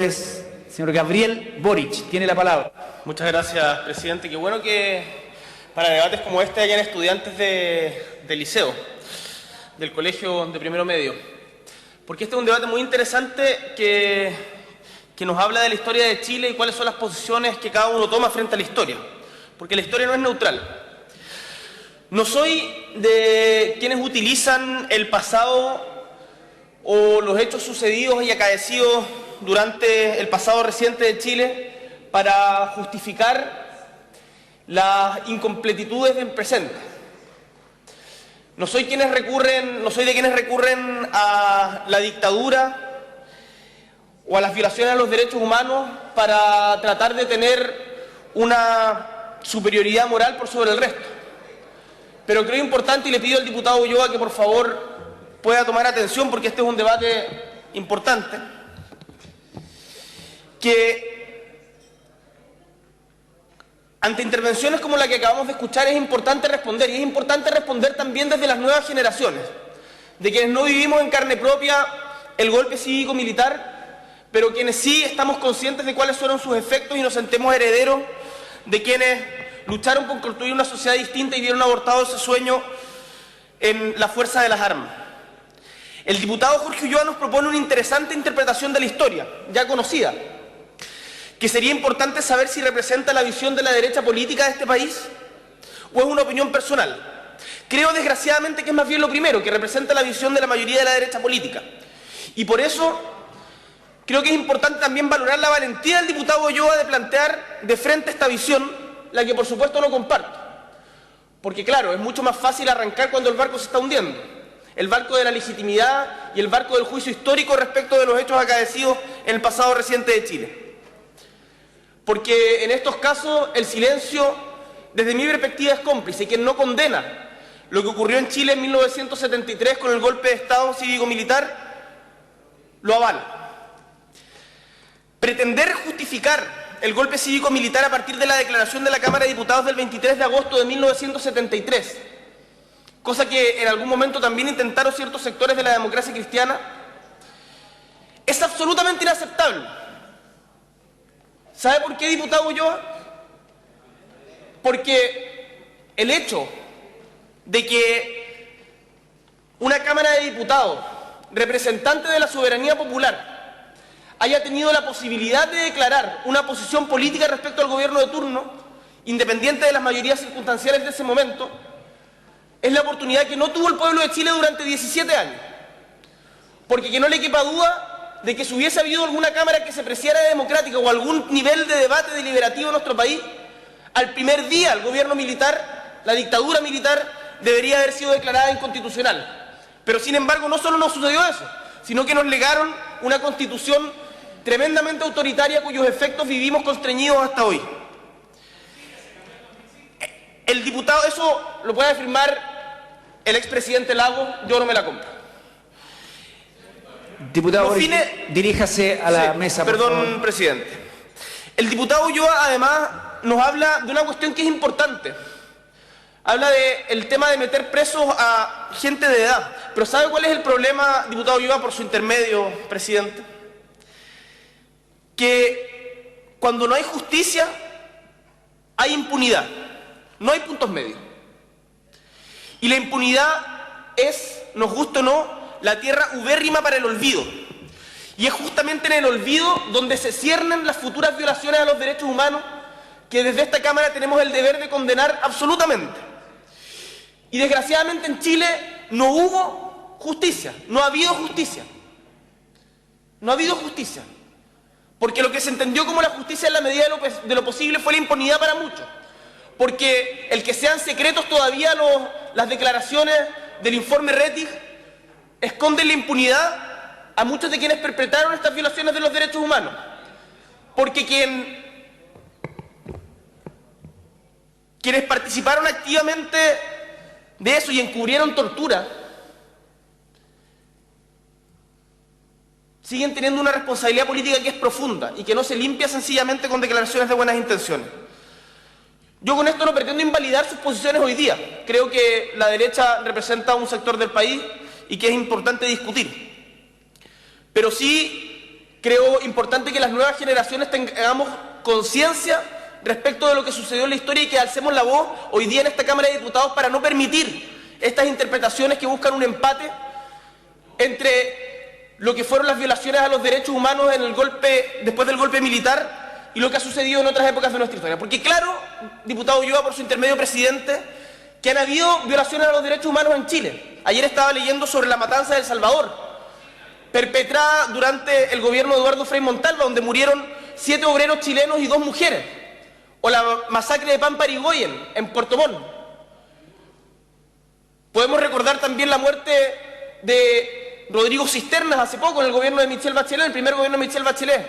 Señor Gabriel Boric, tiene la palabra. Muchas gracias, presidente. Qué bueno que para debates como este hayan estudiantes del liceo, del colegio de primero medio, porque este es un debate muy interesante que nos habla de la historia de Chile y cuáles son las posiciones que cada uno toma frente a la historia, porque la historia no es neutral. No soy de quienes utilizan el pasado o los hechos sucedidos y acaecidos durante el pasado reciente de Chile para justificar las incompletitudes del presente. No soy de quienes recurren a la dictadura o a las violaciones a los derechos humanos para tratar de tener una superioridad moral por sobre el resto. Pero creo importante, y le pido al diputado Ulloa que por favor pueda tomar atención, porque este es un debate importante, que ante intervenciones como la que acabamos de escuchar es importante responder, y es importante responder también desde las nuevas generaciones, de quienes no vivimos en carne propia el golpe cívico-militar, pero quienes sí estamos conscientes de cuáles fueron sus efectos y nos sentimos herederos de quienes lucharon por construir una sociedad distinta y vieron abortado ese sueño en la fuerza de las armas. El diputado Jorge Ulloa nos propone una interesante interpretación de la historia, ya conocida, que sería importante saber si representa la visión de la derecha política de este país o es una opinión personal. Creo desgraciadamente que es más bien lo primero, que representa la visión de la mayoría de la derecha política. Y por eso creo que es importante también valorar la valentía del diputado Ulloa de plantear de frente esta visión, la que por supuesto no comparto. Porque claro, es mucho más fácil arrancar cuando el barco se está hundiendo. El barco de la legitimidad y el barco del juicio histórico respecto de los hechos acaecidos en el pasado reciente de Chile. Porque en estos casos el silencio, desde mi perspectiva, es cómplice, y quien no condena lo que ocurrió en Chile en 1973 con el golpe de Estado cívico-militar, lo avala. Pretender justificar el golpe cívico-militar a partir de la declaración de la Cámara de Diputados del 23 de agosto de 1973, cosa que en algún momento también intentaron ciertos sectores de la democracia cristiana, es absolutamente inaceptable. ¿Sabe por qué, diputado Ulloa? Porque el hecho de que una Cámara de Diputados, representante de la soberanía popular, haya tenido la posibilidad de declarar una posición política respecto al gobierno de turno, independiente de las mayorías circunstanciales de ese momento, es la oportunidad que no tuvo el pueblo de Chile durante 17 años. Porque que no le quepa duda de que si hubiese habido alguna Cámara que se preciara de democrática o algún nivel de debate deliberativo en nuestro país, al primer día el gobierno militar, la dictadura militar, debería haber sido declarada inconstitucional. Pero sin embargo no solo nos sucedió eso, sino que nos legaron una constitución tremendamente autoritaria cuyos efectos vivimos constreñidos hasta hoy. El diputado, eso lo puede afirmar el expresidente Lagos, yo no me la compro. Diputado Boric, diríjase a la mesa, por favor. Perdón, presidente. El diputado Ulloa además nos habla de una cuestión que es importante. Habla del tema de meter presos a gente de edad. Pero ¿sabe cuál es el problema, diputado Ulloa, por su intermedio, presidente? Que cuando no hay justicia, hay impunidad. No hay puntos medios. Y la impunidad es, nos guste o no, la tierra ubérrima para el olvido. Y es justamente en el olvido donde se ciernen las futuras violaciones a los derechos humanos que desde esta Cámara tenemos el deber de condenar absolutamente. Y desgraciadamente en Chile no hubo justicia, no ha habido justicia. No ha habido justicia. Porque lo que se entendió como la justicia en la medida de lo posible fue la impunidad para muchos. Porque el que sean secretos todavía las declaraciones del informe Rettig esconden la impunidad a muchos de quienes perpetraron estas violaciones de los derechos humanos. Porque quienes participaron activamente de eso y encubrieron tortura siguen teniendo una responsabilidad política que es profunda y que no se limpia sencillamente con declaraciones de buenas intenciones. Yo con esto no pretendo invalidar sus posiciones hoy día. Creo que la derecha representa un sector del país y que es importante discutir. Pero sí creo importante que las nuevas generaciones tengamos conciencia respecto de lo que sucedió en la historia y que alcemos la voz hoy día en esta Cámara de Diputados para no permitir estas interpretaciones que buscan un empate entre lo que fueron las violaciones a los derechos humanos después del golpe militar y lo que ha sucedido en otras épocas de nuestra historia. Porque claro, diputado Ulloa, por su intermedio, presidente, que han habido violaciones a los derechos humanos en Chile. Ayer estaba leyendo sobre la matanza de El Salvador, perpetrada durante el gobierno de Eduardo Frei Montalva, donde murieron 7 obreros chilenos y 2 mujeres. O la masacre de Pamparigoyen, en Puerto Montt. Podemos recordar también la muerte de Rodrigo Cisternas hace poco en el gobierno de Michelle Bachelet, el primer gobierno de Michelle Bachelet.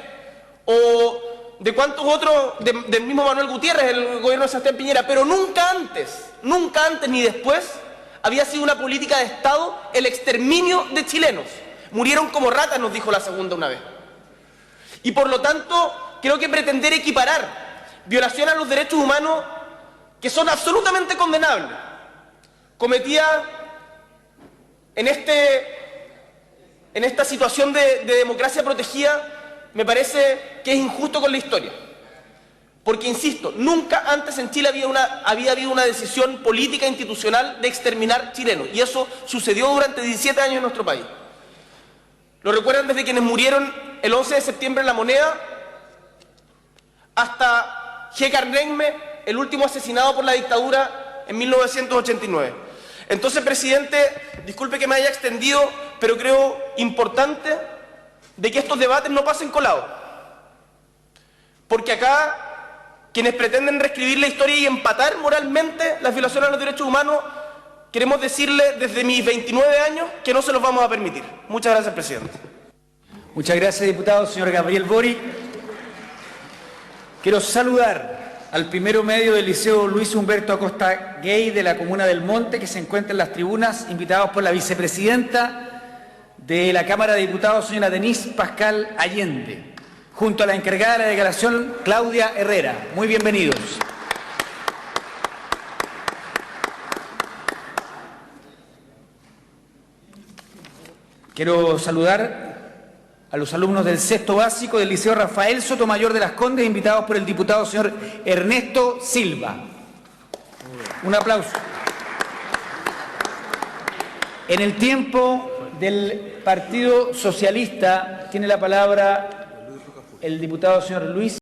O de cuántos otros, del mismo Manuel Gutiérrez, el gobierno de Sebastián Piñera. Pero nunca antes ni después, había sido una política de Estado el exterminio de chilenos. Murieron como ratas, nos dijo la segunda una vez. Y por lo tanto, creo que pretender equiparar violaciones a los derechos humanos, que son absolutamente condenables, cometida en esta situación de democracia protegida, me parece que es injusto con la historia. Porque, insisto, nunca antes en Chile había habido una decisión política e institucional de exterminar chilenos. Y eso sucedió durante 17 años en nuestro país. Lo recuerdan desde quienes murieron el 11 de septiembre en La Moneda, hasta G. Carnegie, el último asesinado por la dictadura en 1989. Entonces, presidente, disculpe que me haya extendido, pero creo importante de que estos debates no pasen colados. Porque acá, quienes pretenden reescribir la historia y empatar moralmente las violaciones a los derechos humanos, queremos decirle desde mis 29 años que no se los vamos a permitir. Muchas gracias, presidente. Muchas gracias, diputado. Señor Gabriel Boric. Quiero saludar al primero medio del Liceo Luis Humberto Acosta Gay de la Comuna del Monte, que se encuentra en las tribunas, invitados por la vicepresidenta de la Cámara de Diputados, señora Denise Pascal Allende, junto a la encargada de la declaración, Claudia Herrera. Muy bienvenidos. Quiero saludar a los alumnos del sexto básico del Liceo Rafael Sotomayor de Las Condes, invitados por el diputado señor Ernesto Silva. Un aplauso. En el tiempo del Partido Socialista tiene la palabra el diputado señor Luis